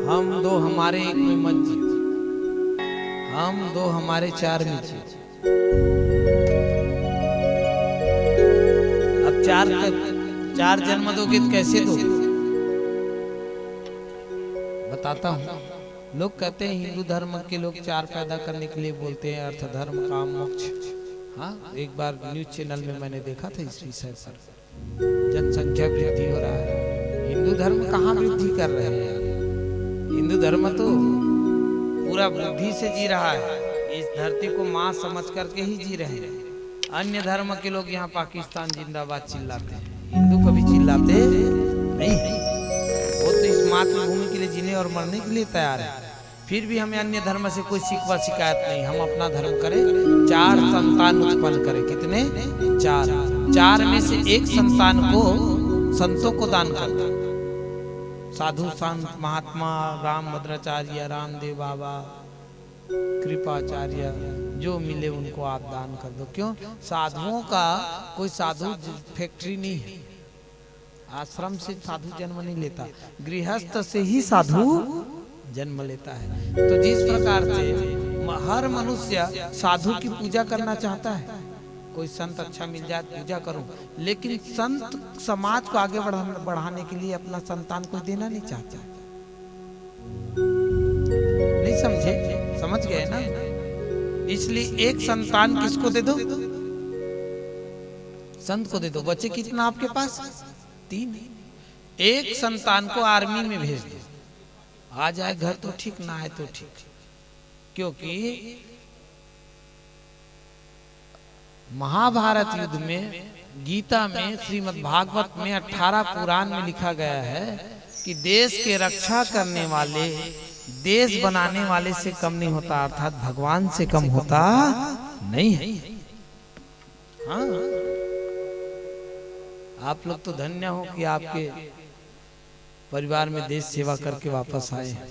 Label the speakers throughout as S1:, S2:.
S1: हम दो हमारे एक में मत जीत, हम दो हमारे चार में जीत। अब चार जन्म दोगे तो कैसे दोगे? बताता हूँ। लोग कहते हैं हिंदू धर्म के लोग चार पैदा करने के लिए बोलते हैं, अर्थ धर्म काम मोक्ष। हाँ, एक बार न्यूज चैनल में मैंने देखा था इस विषय पर। जनसंख्या वृद्धि हो रहा है, हिंदू धर्म कहाँ वृद्धि कर रहे हैं यार? हिंदू धर्म तो पूरा बुद्धि से जी रहा है, इस धरती को माँ समझ करके ही जी रहे हैं। अन्य धर्म के लोग यहाँ पाकिस्तान जिंदाबाद चिल्लाते हैं, हिंदू कभी चिल्लाते नहीं। वो तो इस मातृभूमि के लिए जीने और मरने के लिए तैयार है। फिर भी हमें अन्य धर्म से कोई शिकवा शिकायत नहीं। हम अपना धर्म करें, चार संतान उत्पन्न करें। कितने? चार में से एक संतान को संतों को दान करता। साधु संत महात्मा राम भद्राचार्य, रामदेव बाबा, कृपाचार्य, जो मिले उनको आप दान कर दो। क्यों? साधुओं का कोई साधु फैक्ट्री नहीं है, आश्रम से साधु जन्म नहीं लेता, गृहस्थ से ही साधु जन्म लेता है। तो जिस प्रकार से हर मनुष्य साधु की पूजा करना चाहता है, कोई संत अच्छा मिल जाए पूजा करूं, लेकिन संत समाज को आगे बढ़ाने के लिए अपना संतान को देना नहीं चाहता। नहीं समझे? समझ गए ना? इसलिए एक संतान किसको दे दो? संत को दे दो। बच्चे कितना आपके पास? 3। एक संतान को आर्मी में भेज दो, आ जाए घर तो ठीक, ना आए तो ठीक। क्योंकि महाभारत युद्ध में, गीता में, श्रीमद् भागवत में 18 पुराण में लिखा गया है कि देश के रक्षा करने वाले, देश बनाने वाले से कम नहीं होता, अर्थात भगवान से कम होता नहीं है। हाँ, आप लोग तो धन्य हो कि आपके परिवार में देश सेवा करके वापस आए हैं।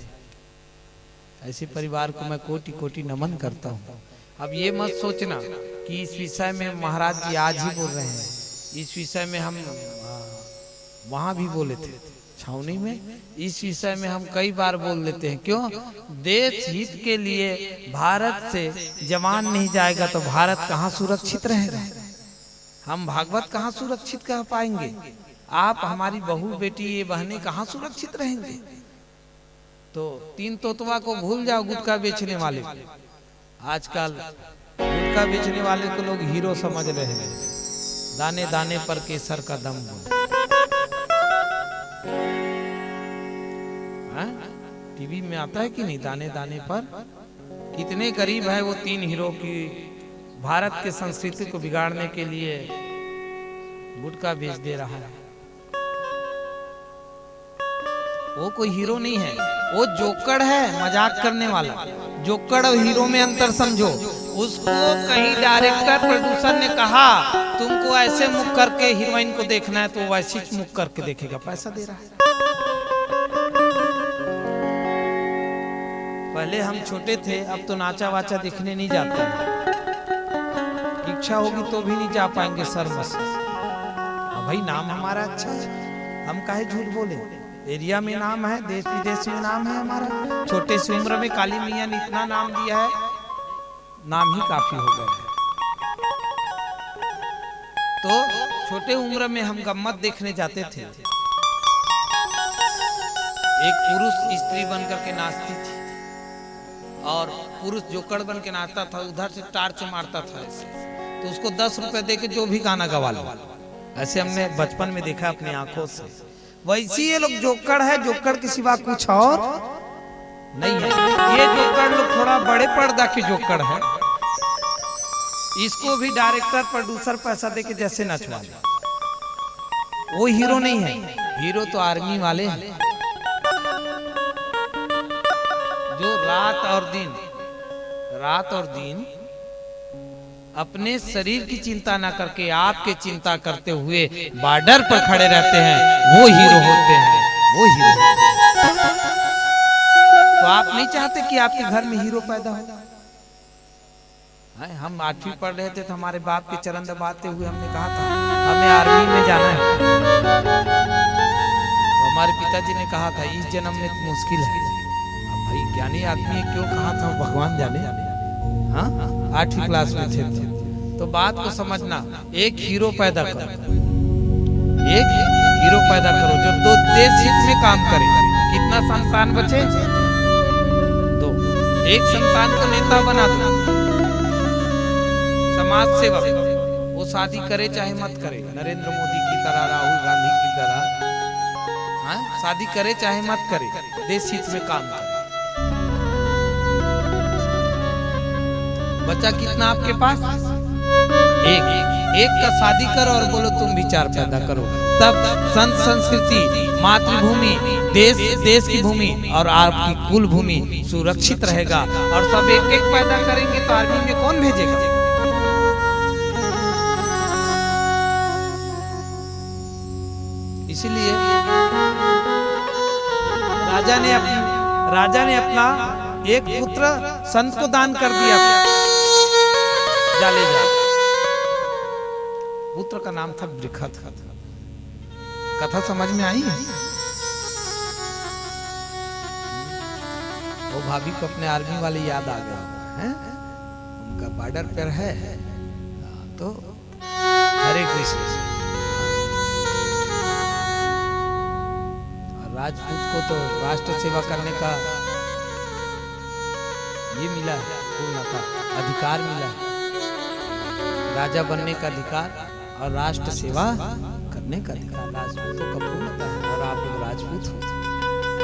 S1: ऐसे परिवार को मैं कोटि कोटि नमन करता हूँ। अब ये मत सोचना कि इस विषय में महाराज जी आज ही बोल रहे हैं, इस विषय में हम वहां भी बोले थे छावनी में। इस विषय में हम कई बार बोल लेते हैं। क्यों? देश हित के लिए भारत से जवान नहीं जाएगा तो भारत कहाँ सुरक्षित रहेगा? हम भागवत कहाँ सुरक्षित कह पाएंगे? आप हमारी बहू बेटी ये बहनें कहाँ सुरक्षित रहेंगे? तो 3 तोतवा को भूल जाओ, गुटखा बेचने वाले। आजकल गुटखा बेचने वाले को लोग हीरो समझ रहे हैं। दाने दाने पर केसर का दम। टीवी में आता है कि नहीं? दाने दाने पर। कितने गरीब है वो 3 हीरो की भारत के संस्कृति को बिगाड़ने के लिए गुटखा बेच दे रहा है। वो कोई हीरो नहीं है, वो जोकर है, मजाक करने वाला। जोकर और हीरो में अंतर समझो। उसको कहीं डायरेक्टर प्रोड्यूसर ने कहा तुमको ऐसे मुख करके हीरोइन को देखना है, तो वैसे ही मुख करके देखेगा, पैसा दे रहा है। पहले हम छोटे थे, अब तो नाचा वाचा देखने नहीं जाते हैं। इच्छा होगी तो भी नहीं जा पाएंगे शर्म से। भाई नाम हमारा अच्छा है, हम काहे झूठ बोले? एरिया में नाम है, देश विदेश में नाम है हमारा। छोटे से उम्र में काली मियां ने इतना नाम दिया है, नाम ही काफी हो गया है। तो छोटे उम्र में हम गम्मत देखने जाते थे। एक पुरुष स्त्री बनकर के नाचती थी और पुरुष जोकड़ बन के नाचता था, उधर से टार्च मारता था ऐसे। तो उसको 10 रुपए दे के जो भी गाना गवा लो। ऐसे हमने बचपन में देखा अपनी आंखों से। वैसी ये लोग जोकड़ है, जोकड़ के सिवा कुछ और नहीं है। ये जोकड़ लोग थोड़ा बड़े पर्दा के जोकड़ है। इसको भी डायरेक्टर प्रोड्यूसर पैसा दे के जैसे नचवा दे। वो हीरो नहीं है, हीरो तो आर्मी वाले हैं जो रात और दिन अपने शरीर की चिंता ना करके आपके चिंता करते हुए बॉर्डर पर खड़े रहते हैं। वो हीरो होते हैं, वो हीरो। तो आप नहीं चाहते कि आपके घर में हीरो पैदा हो? हम 8वीं पढ़ रहे थे तो हमारे बाप के चरण दबाते हुए हमने कहा था हमें आर्मी में जाना है। तो हमारे पिताजी ने कहा था इस जन्म में मुश्किल है, भाई ज्ञानी आदमी क्यों कहा था भगवान जाने। हाँ 8वीं क्लास में थे तो बात को समझना। एक हीरो पैदा करो, एक हीरो पैदा करो जो दो देश हित में काम करे। कितना संतान बचे? 2। एक संतान को नेता बना दो, समाज सेवक। वो शादी करे चाहे मत करे, नरेंद्र मोदी की तरह, राहुल गांधी की तरह, हाँ शादी करे चाहे मत करे, देश हित में काम करे। बच्चा कितना आपके पास? एक का शादी करो और बोलो तुम विचार पैदा करो। तब संत संस्कृति, मातृभूमि, देश की भूमि और आपकी कुल भूमि सुरक्षित रहेगा। और सब एक एक पैदा करेंगे तो आर्मी में कौन भेजेगा? इसलिए राजा ने अपना एक पुत्र संत को दान कर दिया। जाले जा पुत्र का नाम था बृहत। कथा समझ में आई है? वो भाभी को अपने आर्मी वाले याद आ गए हैं, उनका बॉर्डर पर है तो हरे कृष्ण। राजपूत को तो राष्ट्र सेवा करने का ये मिला, पूर्णता अधिकार मिला, राजा बनने का अधिकार और राष्ट्र सेवा करने का अधिकार राजपूतों का पूर्णता है। और आप लोग राजपूत हो।